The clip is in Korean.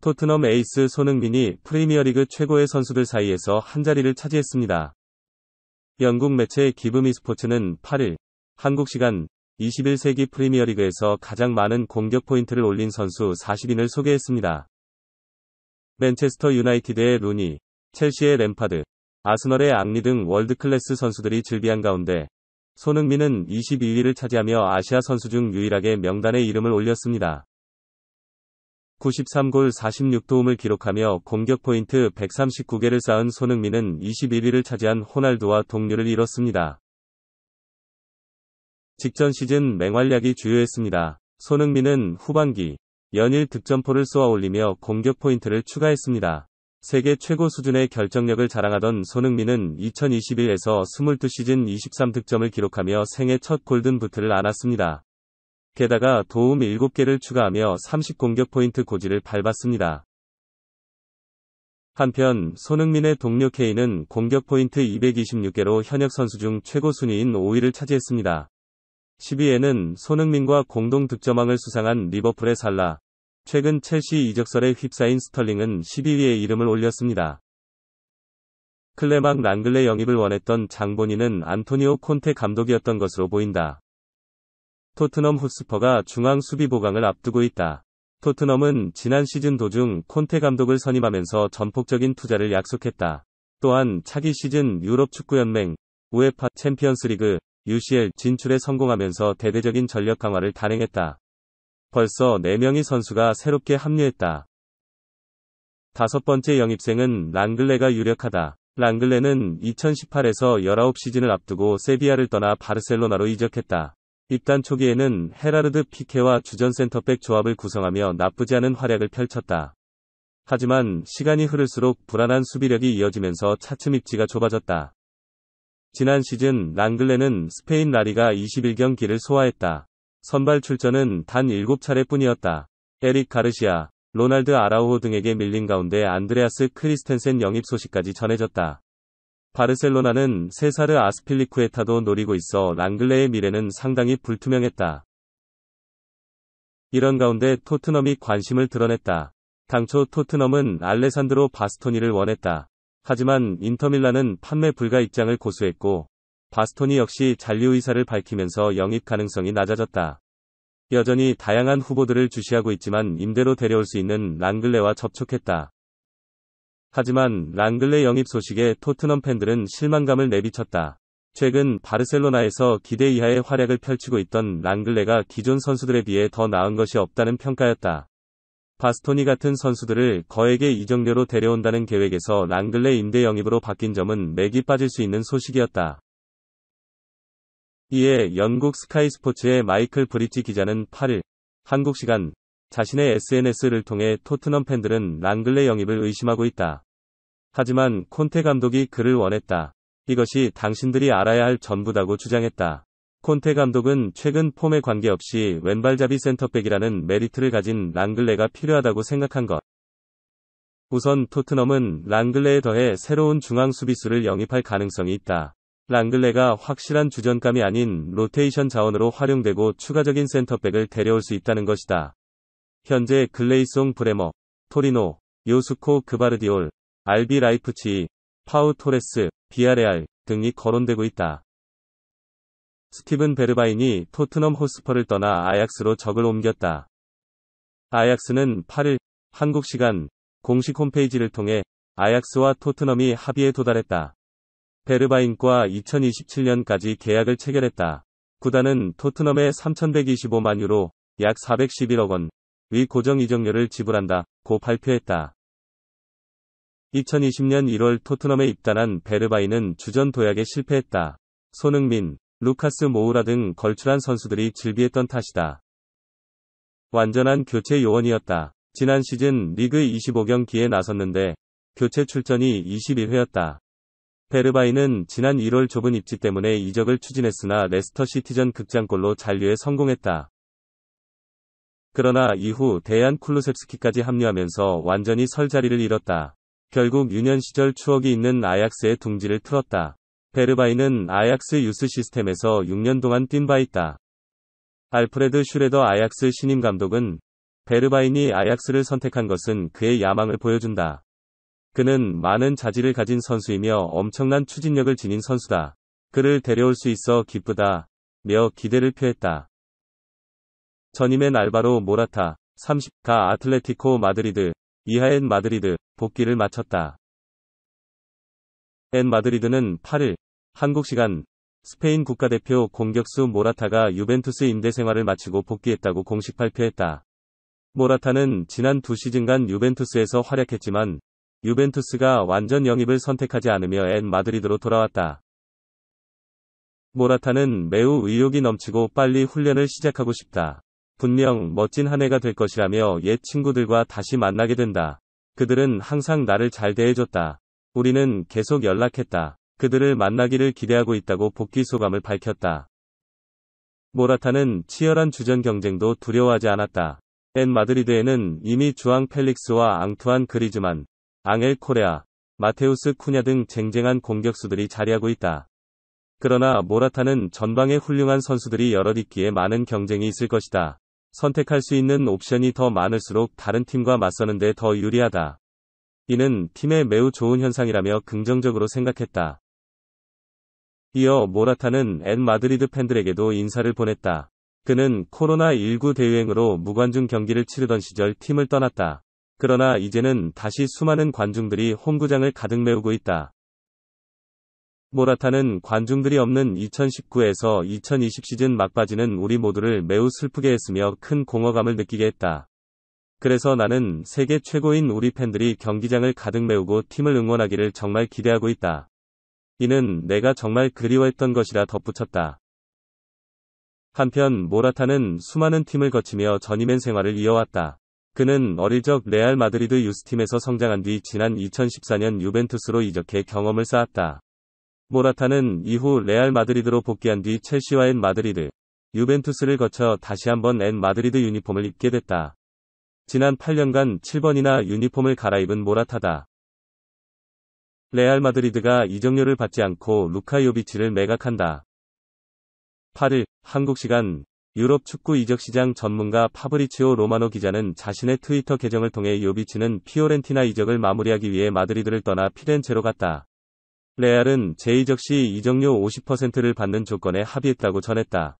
토트넘 에이스 손흥민이 프리미어리그 최고의 선수들 사이에서 한자리를 차지했습니다. 영국 매체 기브미 스포츠는 8일 한국 시간 21세기 프리미어리그에서 가장 많은 공격 포인트를 올린 선수 40인을 소개했습니다. 맨체스터 유나이티드의 루니, 첼시의 램파드, 아스널의 앙리 등 월드클래스 선수들이 즐비한 가운데 손흥민은 22위를 차지하며 아시아 선수 중 유일하게 명단에 이름을 올렸습니다. 93골 46도움을 기록하며 공격 포인트 139개를 쌓은 손흥민은 21위를 차지한 호날두와 동률을 이뤘습니다. 직전 시즌 맹활약이 주요했습니다. 손흥민은 후반기 연일 득점포를 쏘아 올리며 공격 포인트를 추가했습니다. 세계 최고 수준의 결정력을 자랑하던 손흥민은 2021에서 22시즌 23득점을 기록하며 생애 첫 골든부트를 안았습니다. 게다가 도움 7개를 추가하며 30공격 포인트 고지를 밟았습니다. 한편 손흥민의 동료 케인은 공격 포인트 226개로 현역 선수 중 최고 순위인 5위를 차지했습니다. 10위에는 손흥민과 공동 득점왕을 수상한 리버풀의 살라, 최근 첼시 이적설에 휩싸인 스털링은 12위에 이름을 올렸습니다. 클레막 랑글레 영입을 원했던 장본인은 안토니오 콘테 감독이었던 것으로 보인다. 토트넘 헛스퍼가 중앙 수비 보강을 앞두고 있다. 토트넘은 지난 시즌 도중 콘테 감독을 선임하면서 전폭적인 투자를 약속했다. 또한 차기 시즌 유럽 축구연맹, 우에파 챔피언스리그, UCL 진출에 성공하면서 대대적인 전력 강화를 단행했다. 벌써 4명의 선수가 새롭게 합류했다. 다섯 번째 영입생은 랑글레가 유력하다. 랑글레는 2018에서 19시즌을 앞두고 세비야를 떠나 바르셀로나로 이적했다. 입단 초기에는 헤라르드 피케와 주전 센터백 조합을 구성하며 나쁘지 않은 활약을 펼쳤다. 하지만 시간이 흐를수록 불안한 수비력이 이어지면서 차츰 입지가 좁아졌다. 지난 시즌 랑글레는 스페인 라리가 21경기를 소화했다. 선발 출전은 단 7차례뿐이었다. 에릭 가르시아, 로날드 아라우호 등에게 밀린 가운데 안드레아스 크리스텐센 영입 소식까지 전해졌다. 바르셀로나는 세사르 아스필리쿠에타도 노리고 있어 랑글레의 미래는 상당히 불투명했다. 이런 가운데 토트넘이 관심을 드러냈다. 당초 토트넘은 알레산드로 바스토니를 원했다. 하지만 인터밀란은 판매 불가 입장을 고수했고 바스토니 역시 잔류 의사를 밝히면서 영입 가능성이 낮아졌다. 여전히 다양한 후보들을 주시하고 있지만 임대로 데려올 수 있는 랑글레와 접촉했다. 하지만 랑글레 영입 소식에 토트넘 팬들은 실망감을 내비쳤다. 최근 바르셀로나에서 기대 이하의 활약을 펼치고 있던 랑글레가 기존 선수들에 비해 더 나은 것이 없다는 평가였다. 바스토니 같은 선수들을 거액의 이적료로 데려온다는 계획에서 랑글레 임대 영입으로 바뀐 점은 맥이 빠질 수 있는 소식이었다. 이에 영국 스카이 스포츠의 마이클 브리치 기자는 8일 한국 시간 자신의 SNS를 통해 토트넘 팬들은 랑글레 영입을 의심하고 있다. 하지만 콘테 감독이 그를 원했다. 이것이 당신들이 알아야 할 전부다고 주장했다. 콘테 감독은 최근 폼에 관계없이 왼발잡이 센터백이라는 메리트를 가진 랑글레가 필요하다고 생각한 것. 우선 토트넘은 랑글레에 더해 새로운 중앙 수비수를 영입할 가능성이 있다. 랑글레가 확실한 주전감이 아닌 로테이션 자원으로 활용되고 추가적인 센터백을 데려올 수 있다는 것이다. 현재 글레이송 브레머, 토리노, 요수코 그바르디올, RB 라이프치히, 파우 토레스, 비아레알 등이 거론되고 있다. 스티븐 베르바인이 토트넘 호스퍼를 떠나 아약스로 적을 옮겼다. 아약스는 8일 한국 시간 공식 홈페이지를 통해 아약스와 토트넘이 합의에 도달했다. 베르바인과 2027년까지 계약을 체결했다. 구단은 토트넘에 3,125만 유로, 약 411억 원, 의 고정 이적료를 지불한다고 발표했다. 2020년 1월 토트넘에 입단한 베르바인은 주전 도약에 실패했다. 손흥민, 루카스 모우라 등 걸출한 선수들이 즐비했던 탓이다. 완전한 교체 요원이었다. 지난 시즌 리그 25경기에 나섰는데 교체 출전이 21회였다. 베르바인은 지난 1월 좁은 입지 때문에 이적을 추진했으나 레스터 시티전 극장골로 잔류에 성공했다. 그러나 이후 데얀 쿨루셉스키까지 합류하면서 완전히 설 자리를 잃었다. 결국 유년 시절 추억이 있는 아약스의 둥지를 틀었다. 베르바인은 아약스 유스 시스템에서 6년 동안 뛴 바 있다. 알프레드 슈레더 아약스 신임 감독은 베르바인이 아약스를 선택한 것은 그의 야망을 보여준다. 그는 많은 자질을 가진 선수이며 엄청난 추진력을 지닌 선수다. 그를 데려올 수 있어 기쁘다. 며 기대를 표했다. 전임엔 알바로 모라타, 30가 아틀레티코 마드리드, 이하엔 마드리드, 복귀를 마쳤다. 엔 마드리드는 8일, 한국 시간, 스페인 국가대표 공격수 모라타가 유벤투스 임대 생활을 마치고 복귀했다고 공식 발표했다. 모라타는 지난 2시즌간 유벤투스에서 활약했지만, 유벤투스가 완전 영입을 선택하지 않으며 엔 마드리드로 돌아왔다. 모라타는 매우 의욕이 넘치고 빨리 훈련을 시작하고 싶다. 분명 멋진 한 해가 될 것이라며 옛 친구들과 다시 만나게 된다. 그들은 항상 나를 잘 대해줬다. 우리는 계속 연락했다. 그들을 만나기를 기대하고 있다고 복귀 소감을 밝혔다. 모라타는 치열한 주전 경쟁도 두려워하지 않았다. 엔 마드리드에는 이미 주앙 펠릭스와 앙투안 그리즈만, 앙헬 코레아, 마테우스 쿠냐 등 쟁쟁한 공격수들이 자리하고 있다. 그러나 모라타는 전방에 훌륭한 선수들이 여럿 있기에 많은 경쟁이 있을 것이다. 선택할 수 있는 옵션이 더 많을수록 다른 팀과 맞서는데 더 유리하다. 이는 팀에 매우 좋은 현상이라며 긍정적으로 생각했다. 이어 모라타는 엔 마드리드 팬들에게도 인사를 보냈다. 그는 코로나19 대유행으로 무관중 경기를 치르던 시절 팀을 떠났다. 그러나 이제는 다시 수많은 관중들이 홈구장을 가득 메우고 있다. 모라타는 관중들이 없는 2019에서 2020 시즌 막바지는 우리 모두를 매우 슬프게 했으며 큰 공허감을 느끼게 했다. 그래서 나는 세계 최고인 우리 팬들이 경기장을 가득 메우고 팀을 응원하기를 정말 기대하고 있다. 이는 내가 정말 그리워했던 것이라 덧붙였다. 한편 모라타는 수많은 팀을 거치며 전임엔 생활을 이어왔다. 그는 어릴 적 레알 마드리드 유스팀에서 성장한 뒤 지난 2014년 유벤투스로 이적해 경험을 쌓았다. 모라타는 이후 레알 마드리드로 복귀한 뒤 첼시와 엔 마드리드, 유벤투스를 거쳐 다시 한번 엔 마드리드 유니폼을 입게 됐다. 지난 8년간 7번이나 유니폼을 갈아입은 모라타다. 레알 마드리드가 이적료를 받지 않고 루카 요비치를 매각한다. 8일, 한국 시간, 유럽 축구 이적시장 전문가 파브리치오 로마노 기자는 자신의 트위터 계정을 통해 요비치는 피오렌티나 이적을 마무리하기 위해 마드리드를 떠나 피렌체로 갔다. 레알은 재이적 시 이적료 50%를 받는 조건에 합의했다고 전했다.